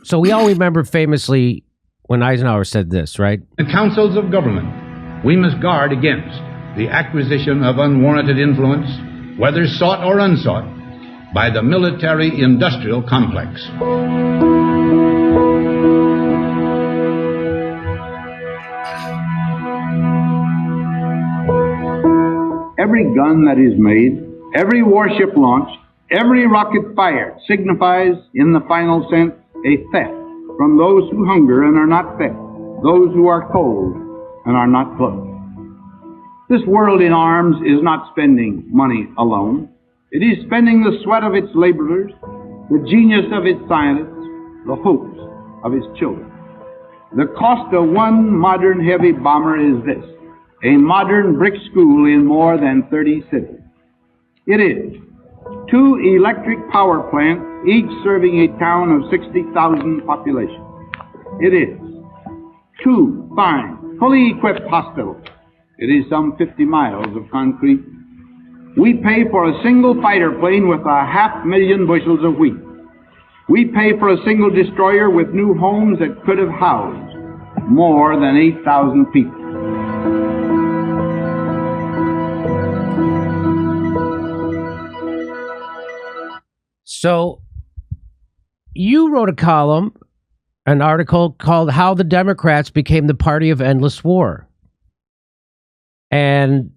So we all remember famously when Eisenhower said this, right? The councils of government, we must guard against the acquisition of unwarranted influence, whether sought or unsought, by the military-industrial complex. Every gun that is made, every warship launched, every rocket fired signifies, in the final sense, a theft from those who hunger and are not fed, those who are cold and are not clothed. This world in arms is not spending money alone. It is spending the sweat of its laborers, the genius of its scientists, the hopes of its children. The cost of one modern heavy bomber is this: a modern brick school in more than 30 cities. It is 2 electric power plants, each serving a town of 60,000 population. It is 2 fine, fully equipped hospitals. It is some 50 miles of concrete. We pay for a single fighter plane with 500,000 bushels of wheat. We pay for a single destroyer with new homes that could have housed more than 8,000 people. So you wrote a column, an article called "How the Democrats Became the Party of Endless War." And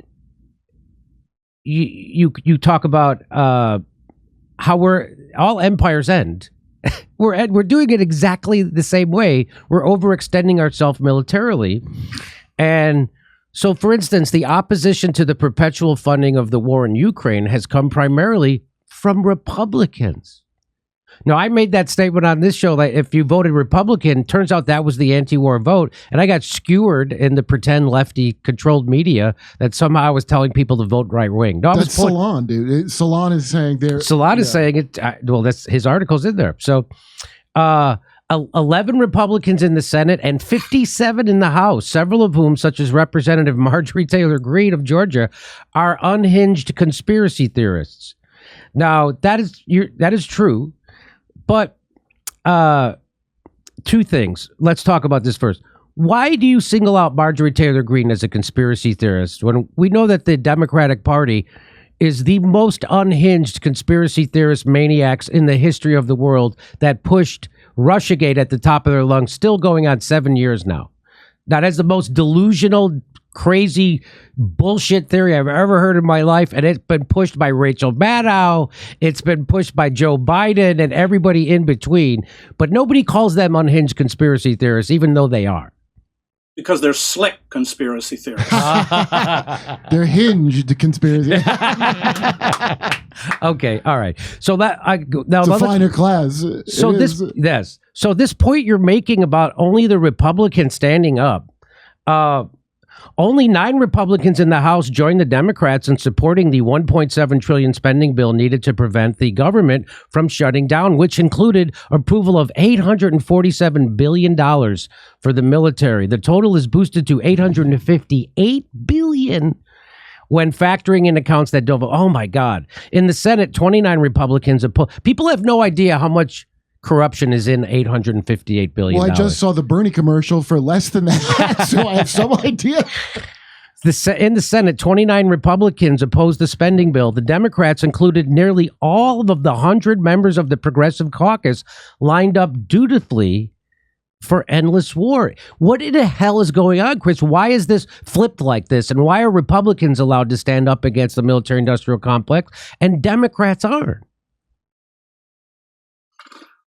you talk about how we're all empires end. we're doing it exactly the same way. We're overextending ourselves militarily. And so, for instance, the opposition to the perpetual funding of the war in Ukraine has come primarily from Republicans. Now, I made that statement on this show that if you voted Republican, turns out that was the anti-war vote, and I got skewered in the pretend lefty-controlled media that somehow I was telling people to vote right-wing. No, that's Salon, dude. Salon is saying there. Salon is saying it. Well, that's his article's in there. So, 11 Republicans in the Senate and 57 in the House, several of whom, such as Representative Marjorie Taylor Greene of Georgia, are unhinged conspiracy theorists. Now, that is true. But 2 things. Let's talk about this first. Why do you single out Marjorie Taylor Greene as a conspiracy theorist when we know that the Democratic Party is the most unhinged conspiracy theorist maniacs in the history of the world that pushed Russiagate at the top of their lungs, still going on 7 years now? That is the most delusional, crazy bullshit theory I've ever heard in my life, and it's been pushed by Rachel Maddow, it's been pushed by Joe Biden and everybody in between, but nobody calls them unhinged conspiracy theorists, even though they are. Because they're slick conspiracy theorists. They're hinged conspiracy. Okay, all right. So that now it's a finer class. So So this point you're making about only the Republicans standing up. Only 9 Republicans in the House joined the Democrats in supporting the $1.7 trillion spending bill needed to prevent the government from shutting down, which included approval of $847 billion for the military. The total is boosted to $858 billion when factoring in accounts that don't vote. Oh, my God. In the Senate, 29 Republicans opposed. People have no idea how much corruption is in $858 billion. Well, I just saw the Bernie commercial for less than that, so I have some idea. In the Senate, 29 Republicans opposed the spending bill. The Democrats included nearly all of the 100 members of the Progressive Caucus lined up dutifully for endless war. What in the hell is going on, Chris? Why is this flipped like this? And why are Republicans allowed to stand up against the military-industrial complex and Democrats aren't?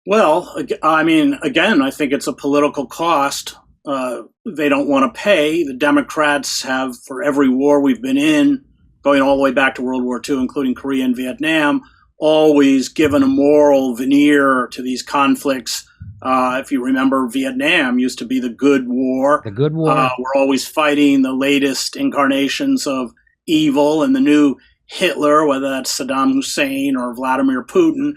Well, I mean, again, I think it's a political cost. They don't want to pay. The Democrats have, for every war we've been in, going all the way back to World War II, including Korea and Vietnam, always given a moral veneer to these conflicts. If you remember, Vietnam used to be the good war. The good war. We're always fighting the latest incarnations of evil and the new Hitler, whether that's Saddam Hussein or Vladimir Putin.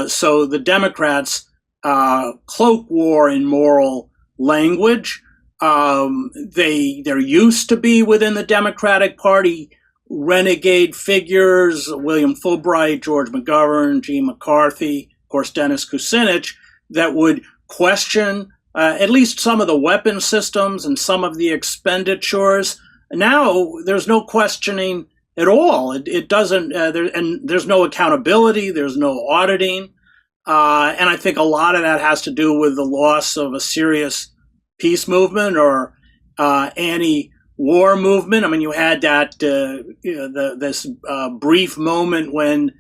So the Democrats cloak war in moral language. There used to be within the Democratic Party renegade figures, William Fulbright, George McGovern, Gene McCarthy, of course, Dennis Kucinich, that would question at least some of the weapon systems and some of the expenditures. Now there's no questioning at all. It doesn't, and there's no accountability. There's no auditing. And I think a lot of that has to do with the loss of a serious peace movement or anti-war movement. I mean, you had that this brief moment when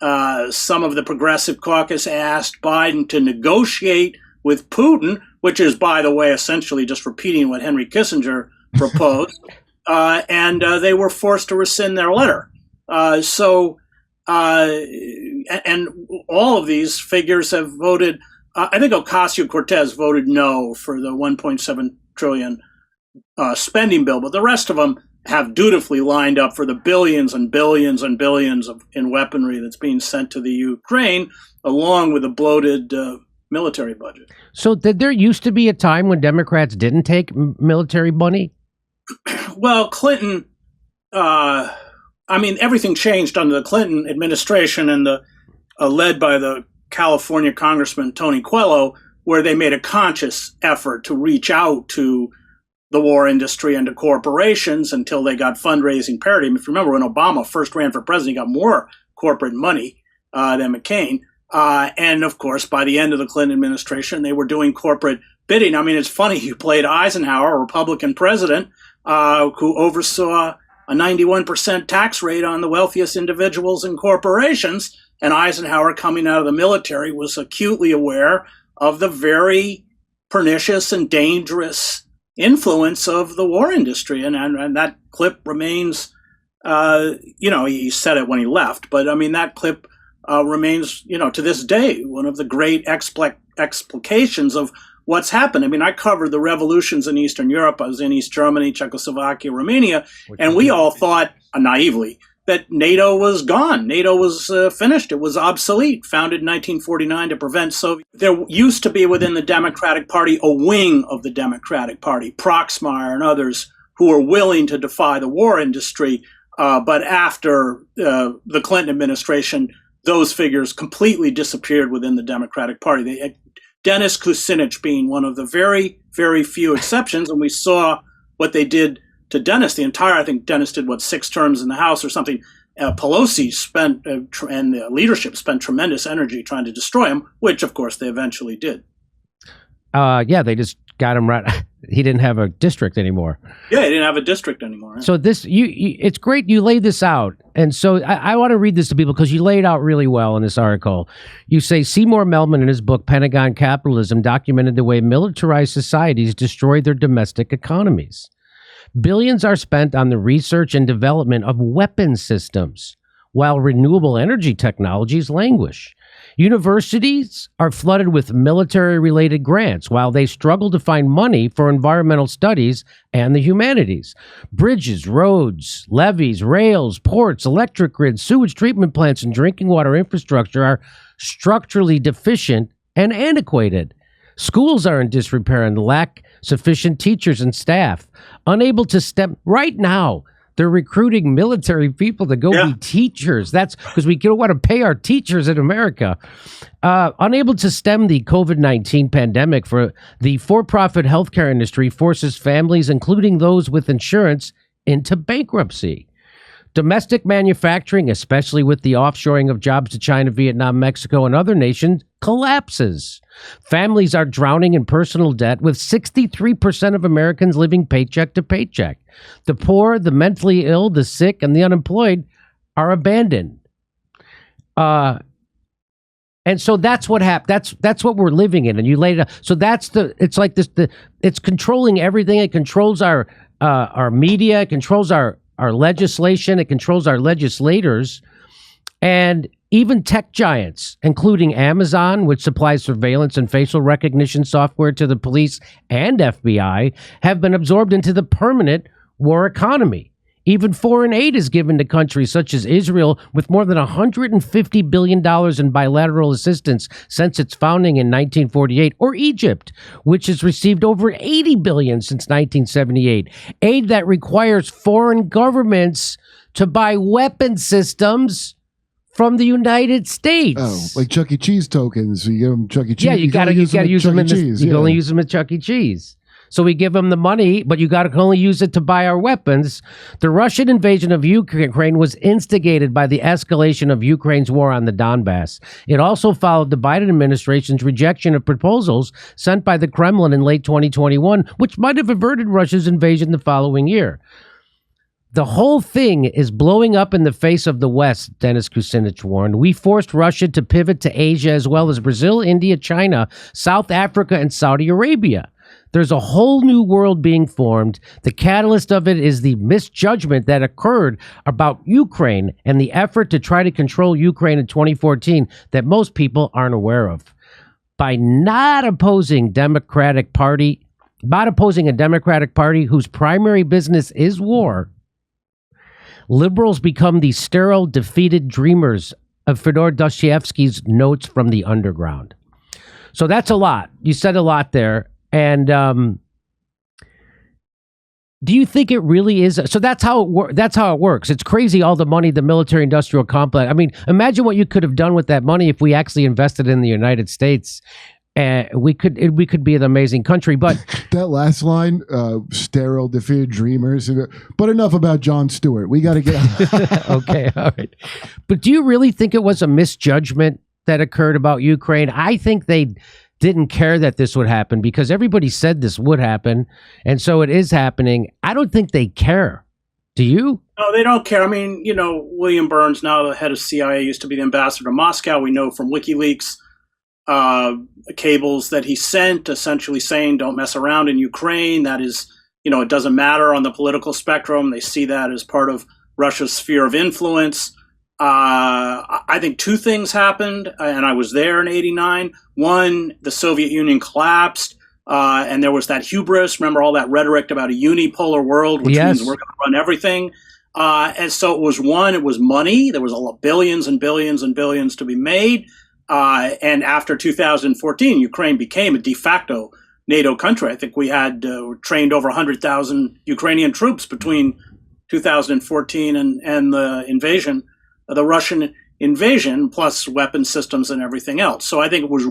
some of the Progressive Caucus asked Biden to negotiate with Putin, which is, by the way, essentially just repeating what Henry Kissinger proposed, and they were forced to rescind their letter. And all of these figures have voted. I think Ocasio-Cortez voted no for the $1.7 trillion spending bill, but the rest of them have dutifully lined up for the billions and billions and billions in weaponry that's being sent to the Ukraine, along with a bloated military budget. So did there used to be a time when Democrats didn't take military money? Well, Clinton, everything changed under the Clinton administration and led by the California Congressman Tony Coelho, where they made a conscious effort to reach out to the war industry and to corporations until they got fundraising parity. If you remember when Obama first ran for president, he got more corporate money than McCain. And of course, by the end of the Clinton administration, they were doing corporate bidding. I mean, it's funny, you played Eisenhower, a Republican president, who oversaw a 91% tax rate on the wealthiest individuals and corporations. And Eisenhower, coming out of the military, was acutely aware of the very pernicious and dangerous influence of the war industry. And that clip remains, he said it when he left, but I mean, that clip remains, to this day, one of the great explications of what's happened. I mean, I covered the revolutions in Eastern Europe. I was in East Germany, Czechoslovakia, Romania, and we all thought, naively, that NATO was gone. NATO was finished. It was obsolete, founded in 1949 to prevent Soviet. There used to be within the Democratic Party a wing of the Democratic Party, Proxmire and others, who were willing to defy the war industry. But after the Clinton administration, those figures completely disappeared within the Democratic Party. Dennis Kucinich being one of the very, very few exceptions. And we saw what they did to Dennis. I think Dennis did, 6 terms in the House or something. Pelosi spent, and the leadership spent tremendous energy trying to destroy him, which, of course, they eventually did. They just got him right. He didn't have a district anymore. Yeah, he didn't have a district anymore. Right? So this, it's great you laid this out. And so I want to read this to people because you laid out really well in this article. You say Seymour Melman in his book, Pentagon Capitalism, documented the way militarized societies destroy their domestic economies. Billions are spent on the research and development of weapon systems, while renewable energy technologies languish. Universities are flooded with military-related grants while they struggle to find money for environmental studies and the humanities. Bridges, roads, levees, rails, ports, electric grids, sewage treatment plants, and drinking water infrastructure are structurally deficient and antiquated. Schools are in disrepair and lack sufficient teachers and staff. Unable to stem right now. They're recruiting military people to go be teachers. That's because we don't want to pay our teachers in America. Unable to stem the COVID-19 pandemic, for the for-profit healthcare industry forces families, including those with insurance, into bankruptcy. Domestic manufacturing, especially with the offshoring of jobs to China, Vietnam, Mexico, and other nations, collapses. Families are drowning in personal debt, with 63% of Americans living paycheck to paycheck. The poor, the mentally ill, the sick, and the unemployed are abandoned. And so that's what happened. That's what we're living in. And you laid it out. So it's controlling everything. It controls our media. It controls our legislation. It controls our legislators. And even tech giants, including Amazon, which supplies surveillance and facial recognition software to the police and FBI, have been absorbed into the permanent war economy. Even foreign aid is given to countries such as Israel, with more than $150 billion in bilateral assistance since its founding in 1948, or Egypt, which has received over $80 billion since 1978. Aid that requires foreign governments to buy weapon systems from the United States. Oh, like Chuck E. Cheese tokens. So you give them Chuck E. Cheese. Yeah, you gotta use them in you can only use them at Chuck E. Cheese. So we give them the money, but you can only use it to buy our weapons. The Russian invasion of Ukraine was instigated by the escalation of Ukraine's war on the Donbass. It also followed the Biden administration's rejection of proposals sent by the Kremlin in late 2021, which might have averted Russia's invasion the following year. The whole thing is blowing up in the face of the West, Dennis Kucinich warned. We forced Russia to pivot to Asia as well as Brazil, India, China, South Africa, and Saudi Arabia. There's a whole new world being formed. The catalyst of it is the misjudgment that occurred about Ukraine and the effort to try to control Ukraine in 2014 that most people aren't aware of. By not opposing a Democratic Party whose primary business is war, liberals become the sterile, defeated dreamers of Fyodor Dostoevsky's Notes from the Underground. So that's a lot. You said a lot there. And do you think it really is? So that's how it works. It's crazy, all the money, the military-industrial complex. I mean, imagine what you could have done with that money if we actually invested in the United States. We could be an amazing country. But that last line, sterile, defeated dreamers. But enough about Jon Stewart. We got to get Okay, all right. But do you really think it was a misjudgment that occurred about Ukraine? I think they didn't care that this would happen because everybody said this would happen, and so it is happening. I don't think they care. Do you? No, they don't care. I mean, William Burns, now the head of CIA, used to be the ambassador to Moscow. We know from WikiLeaks cables that he sent, essentially saying, don't mess around in Ukraine. That is, it doesn't matter on the political spectrum. They see that as part of Russia's sphere of influence. I think two things happened, and I was there in '89. One, the Soviet Union collapsed, and there was that hubris. Remember all that rhetoric about a unipolar world, which means we're going to run everything. And so it was money. There was billions and billions and billions to be made. And after 2014, Ukraine became a de facto NATO country. I think we had trained over 100,000 Ukrainian troops between 2014 and the invasion. The Russian invasion, plus weapon systems and everything else. So I think it was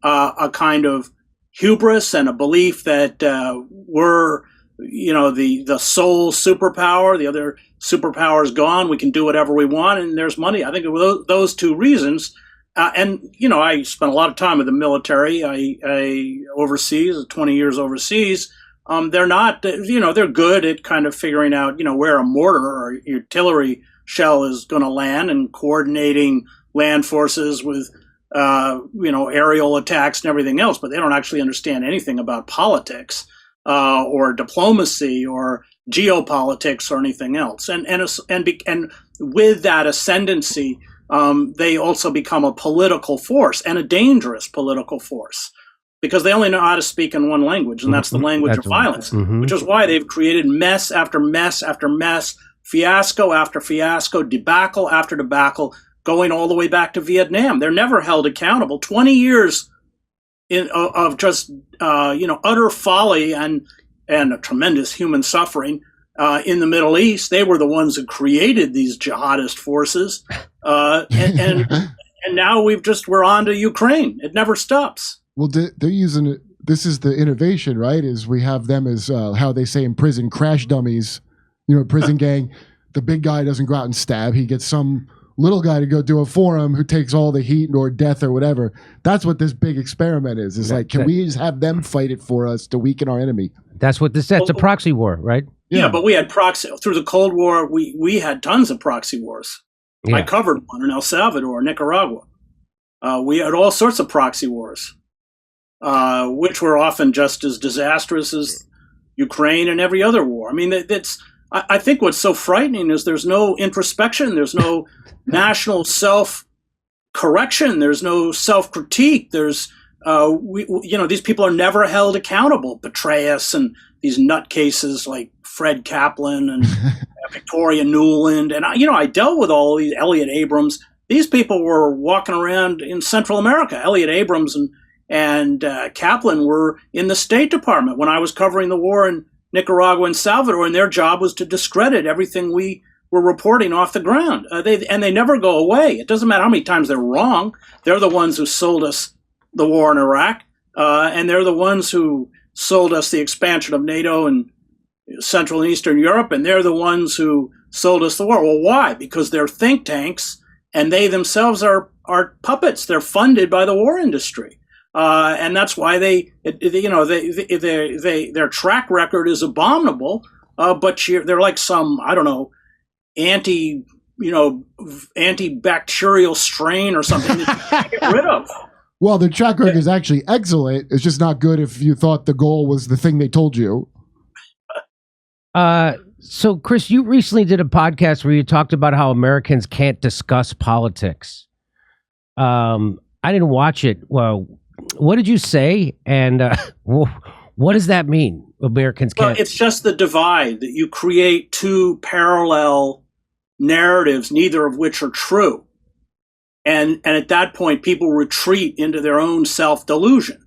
a kind of hubris and a belief that we're, the sole superpower. The other superpower is gone. We can do whatever we want, and there's money. I think it was those two reasons. And I spent a lot of time with the military. I overseas, 20 years overseas. They're not, they're good at kind of figuring out, where a mortar or artillery shell is going to land and coordinating land forces with, aerial attacks and everything else, but they don't actually understand anything about politics, or diplomacy or geopolitics or anything else. And with that ascendancy, they also become a political force and a dangerous political force because they only know how to speak in one language, and that's the language of violence, which is why they've created mess after mess after mess, fiasco after fiasco, debacle after debacle, going all the way back to Vietnam. They're never held accountable. 20 years of just utter folly and a tremendous human suffering in the Middle East. They were the ones who created these jihadist forces, and now we're on to Ukraine. It never stops. Well, they're using it. This is the innovation, right? Is we have them as how they say in prison, crash dummies. Prison gang, the big guy doesn't go out and stab. He gets some little guy to go do it for him who takes all the heat or death or whatever. That's what this big experiment is. It's like, can we just have them fight it for us to weaken our enemy? That's what this is. It's a proxy war, right? Yeah, but we had proxy through the Cold War. We had tons of proxy wars. Yeah. I covered one in El Salvador, Nicaragua. We had all sorts of proxy wars, which were often just as disastrous as Ukraine and every other war. I mean, I think what's so frightening is there's no introspection, there's no national self-correction, there's no self-critique. There's, these people are never held accountable. Petraeus and these nutcases like Fred Kaplan and Victoria Nuland, and I dealt with all these. Elliot Abrams. These people were walking around in Central America. Elliot Abrams and Kaplan were in the State Department when I was covering the war in Nicaragua and Salvador, and their job was to discredit everything we we're reporting off the ground. They never go away. It doesn't matter how many times they're wrong. They're the ones who sold us the war in Iraq, and they're the ones who sold us the expansion of NATO and Central and Eastern Europe, and they're the ones who sold us the war. Well, why? Because they're think tanks, and they themselves are puppets. They're funded by the war industry, and that's why their track record is abominable. But they're like some, I don't know, antibacterial strain or something that you can't get rid of. Well, the track record is actually excellent. It's just not good if you thought the goal was the thing they told you. So, Chris, you recently did a podcast where you talked about how Americans can't discuss politics. I didn't watch it. Well, what did you say? And what does that mean? Americans can't. Well, it's just the divide that you create two parallel narratives, neither of which are true. And at that point, people retreat into their own self-delusion,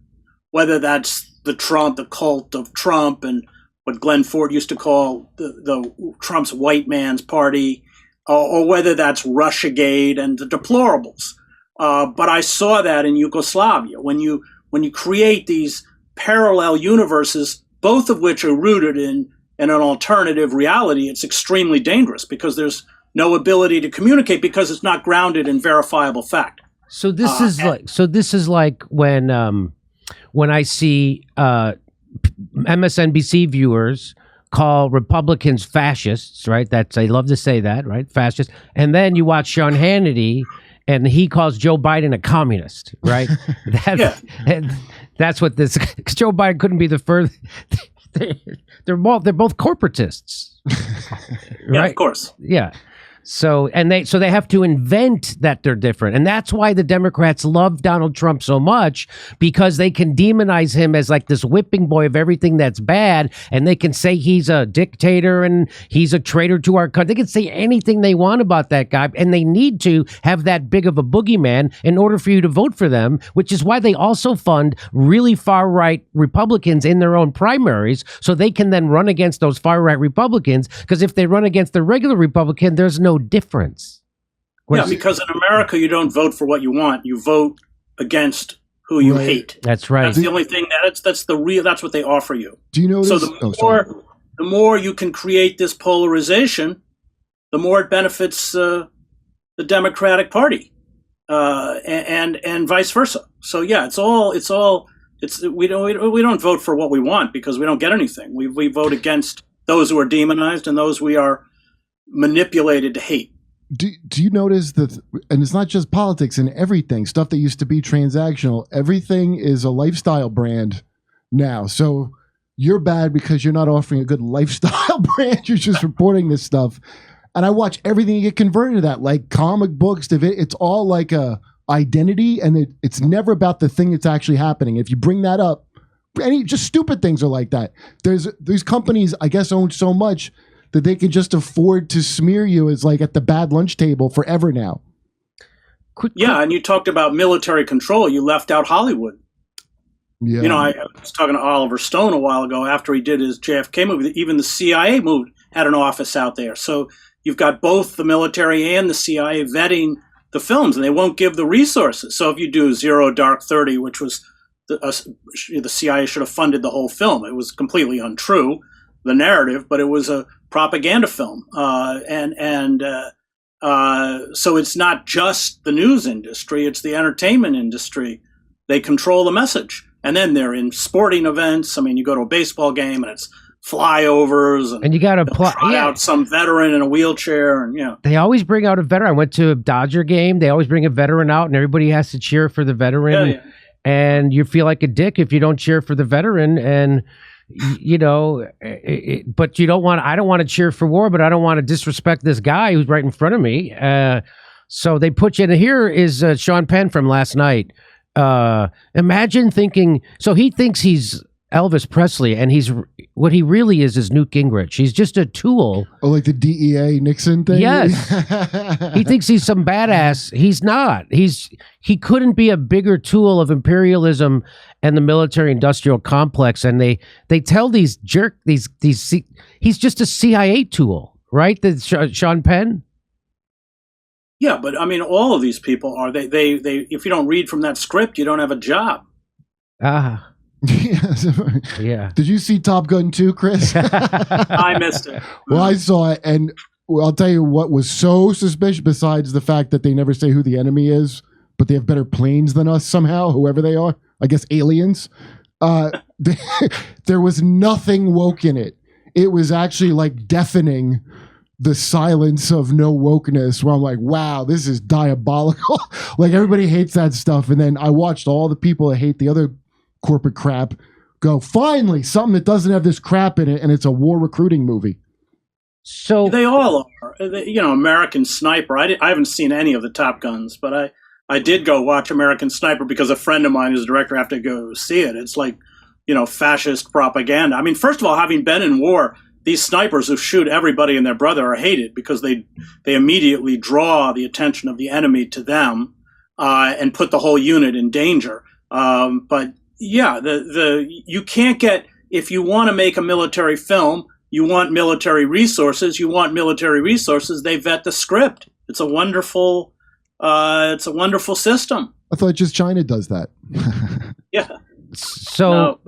whether that's the cult of Trump and what Glenn Ford used to call the Trump's white man's party, or whether that's Russiagate and the deplorables. But I saw that in Yugoslavia. When you create these parallel universes, both of which are rooted in an alternative reality, it's extremely dangerous because there's no ability to communicate because it's not grounded in verifiable fact. So this is like when I see MSNBC viewers call Republicans fascists, right? They love to say that, right? Fascists. And then you watch Sean Hannity and he calls Joe Biden a communist, right? That's what this, Joe Biden couldn't be the first. They're both corporatists. Right? Yeah, of course. Yeah. So they have to invent that they're different. And that's why the Democrats love Donald Trump so much, because they can demonize him as like this whipping boy of everything that's bad. And they can say he's a dictator and he's a traitor to our country. They can say anything they want about that guy. And they need to have that big of a boogeyman in order for you to vote for them, which is why they also fund really far right Republicans in their own primaries. So they can then run against those far right Republicans. Because if they run against the regular Republican, there's no difference. Because in America you don't vote for what you want, you vote against who you hate. That's right. That's the only thing that's what they offer you. Do you know so this? the more you can create this polarization, the more it benefits the Democratic Party, and vice versa. So yeah, we don't vote for what we want because we don't get anything. We vote against those who are demonized and those we are manipulated to hate. Do you notice that, and it's not just politics and everything, stuff that used to be transactional, everything is a lifestyle brand now. So you're bad because you're not offering a good lifestyle brand. You're just reporting this stuff. And I watch everything get converted to that, like comic books. It's all like a identity, and it's never about the thing that's actually happening. If you bring that up, just stupid things are like that. These companies, I guess, own so much that they can just afford to smear you as like at the bad lunch table forever now. Yeah, and you talked about military control. You left out Hollywood. Yeah. You know, I was talking to Oliver Stone a while ago after he did his JFK movie. Even the CIA had an office out there. So you've got both the military and the CIA vetting the films, and they won't give the resources. So if you do Zero Dark 30, which was the CIA should have funded the whole film. It was completely untrue, the narrative, but it was a propaganda film. So it's not just the news industry, it's the entertainment industry. They control the message. And then they're in sporting events. I mean, you go to a baseball game and it's flyovers, and you got to try out some veteran in a wheelchair, and they always bring out a veteran. I went to a Dodger game. They always bring a veteran out, and everybody has to cheer for the veteran. Yeah. And you feel like a dick if you don't cheer for the veteran, and but you don't want. I don't want to cheer for war, but I don't want to disrespect this guy who's right in front of me. So they put you in. Here is Sean Penn from last night. Imagine thinking. So he thinks he's Elvis Presley, and what he really is Newt Gingrich. He's just a tool. Oh, like the DEA Nixon thing? Yes. He thinks he's some badass. He's not. He couldn't be a bigger tool of imperialism and the military-industrial complex. And they tell he's just a CIA tool. right? Sean Penn. Yeah, but I mean, all of these people are they. If you don't read from that script, you don't have a job. Ah. Yeah. Did you see Top Gun 2, Chris? I missed it. Well, I saw it, and I'll tell you what was so suspicious, besides the fact that they never say who the enemy is, but they have better planes than us somehow, whoever they are. I guess aliens. There was nothing woke in it. It was actually like deafening the silence of no wokeness, where I'm like, wow, this is diabolical. Like, everybody hates that stuff. And then I watched all the people that hate the other corporate crap go, finally, something that doesn't have this crap in it, and it's a war recruiting movie. So they all are. You know, American Sniper. I haven't seen any of the Top Guns, but I did go watch American Sniper because a friend of mine who's a director had to go see it. It's like, you know, fascist propaganda. I mean, first of all, having been in war, these snipers who shoot everybody and their brother are hated because they immediately draw the attention of the enemy to them and put the whole unit in danger. But yeah, you can't get, if you want to make a military film, you want military resources. They vet the script. It's a wonderful system. I thought just China does that. Yeah. So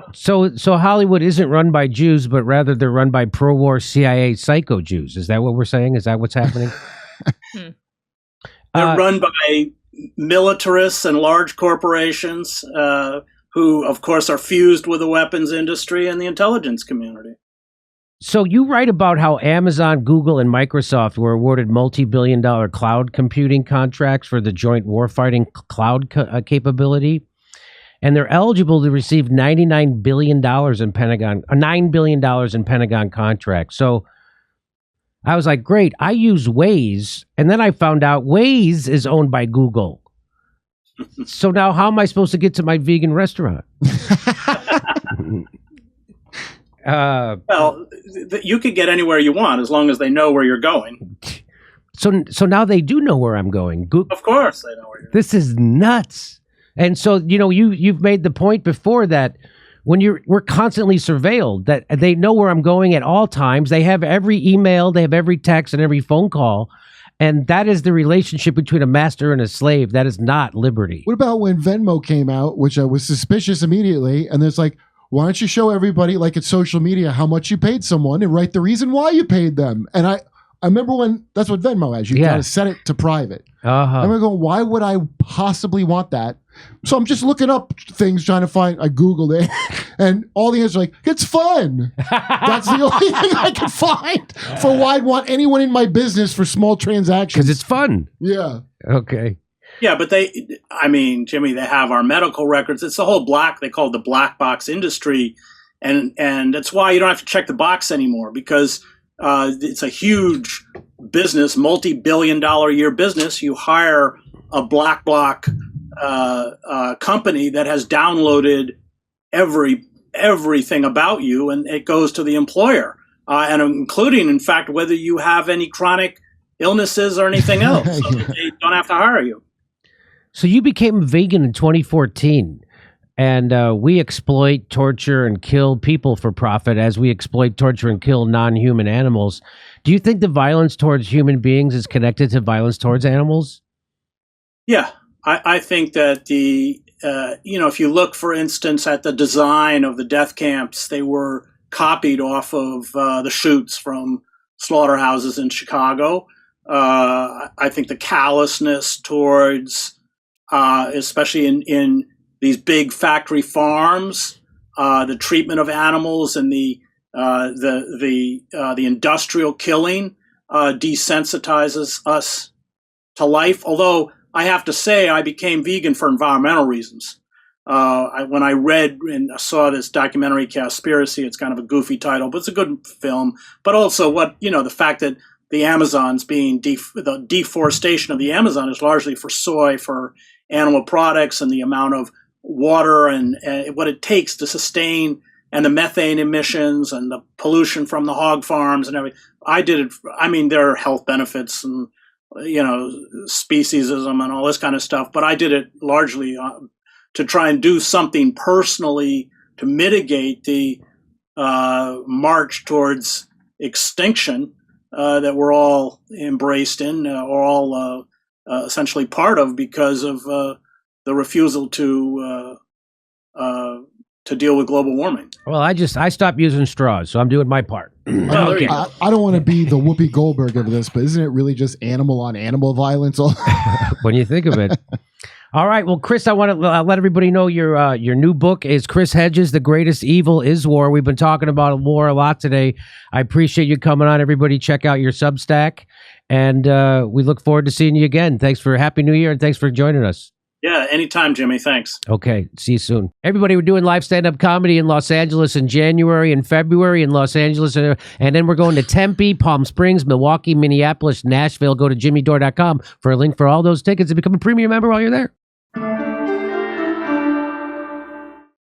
Hollywood isn't run by Jews, but rather they're run by pro-war CIA psycho Jews. Is that what we're saying? Is that what's happening? They're run by militarists and large corporations who, of course, are fused with the weapons industry and the intelligence community. So you write about how Amazon, Google, and Microsoft were awarded multi-billion-dollar cloud computing contracts for the joint warfighting cloud capability. And they're eligible to receive $99 billion in Pentagon, $9 billion in Pentagon contracts. So I was like, great, I use Waze. And then I found out Waze is owned by Google. So now how am I supposed to get to my vegan restaurant? Well, you could get anywhere you want as long as they know where you're going. So now they do know where I'm going. Of course they know where you're going. This is nuts. And so, you know, you've made the point before that when we're constantly surveilled, that they know where I'm going at all times. They have every email, they have every text and every phone call. And that is the relationship between a master and a slave. That is not liberty. What about when Venmo came out, which I was suspicious immediately, and it's like, why don't you show everybody, like it's social media, how much you paid someone and write the reason why you paid them? And I remember when, that's what Venmo has. You gotta set it to private. I remember going, why would I possibly want that? So I'm just looking up things, trying to find, I Googled it, and all the answers are like, it's fun. That's the only thing I can find for why I'd want anyone in my business for small transactions. Because it's fun. Yeah. Okay. Yeah, but Jimmy, they have our medical records. It's the whole they call it the black box industry. And that's why you don't have to check the box anymore, because it's a huge business, multi-billion-dollar a year business. You hire a black bloc company that has downloaded everything about you, and it goes to the employer, and including, in fact, whether you have any chronic illnesses or anything else. So they don't have to hire you. So you became a vegan in 2014, and we exploit, torture, and kill people for profit as we exploit, torture, and kill non-human animals. Do you think the violence towards human beings is connected to violence towards animals? Yeah, I think that if you look, for instance, at the design of the death camps, they were copied off of the chutes from slaughterhouses in Chicago. I think the callousness towards, especially in these big factory farms, the treatment of animals and the industrial killing desensitizes us to life. Although I have to say, I became vegan for environmental reasons. When I read and saw this documentary, Cowspiracy, it's kind of a goofy title, but it's a good film. But also the fact that the Amazon's the deforestation of the Amazon is largely for soy, for animal products, and the amount of water and what it takes to sustain, and the methane emissions and the pollution from the hog farms and everything. I did it. I mean, there are health benefits and, speciesism and all this kind of stuff, but I did it largely to try and do something personally to mitigate the march towards extinction. that we're all embraced in, or all essentially part of, because of the refusal to deal with global warming. Well, I stopped using straws, so I'm doing my part. Okay. I don't want to be the Whoopi Goldberg of this, but isn't it really just animal on animal violence? When you think of it. All right. Well, Chris, I want to let everybody know your new book is Chris Hedges, The Greatest Evil is War. We've been talking about war a lot today. I appreciate you coming on. Everybody check out your Substack. And we look forward to seeing you again. Thanks for Happy New Year, and thanks for joining us. Yeah, anytime, Jimmy. Thanks. Okay. See you soon. Everybody, we're doing live stand-up comedy in Los Angeles in January and February in Los Angeles. And then we're going to Tempe, Palm Springs, Milwaukee, Minneapolis, Nashville. Go to jimmydore.com for a link for all those tickets and become a premium member while you're there.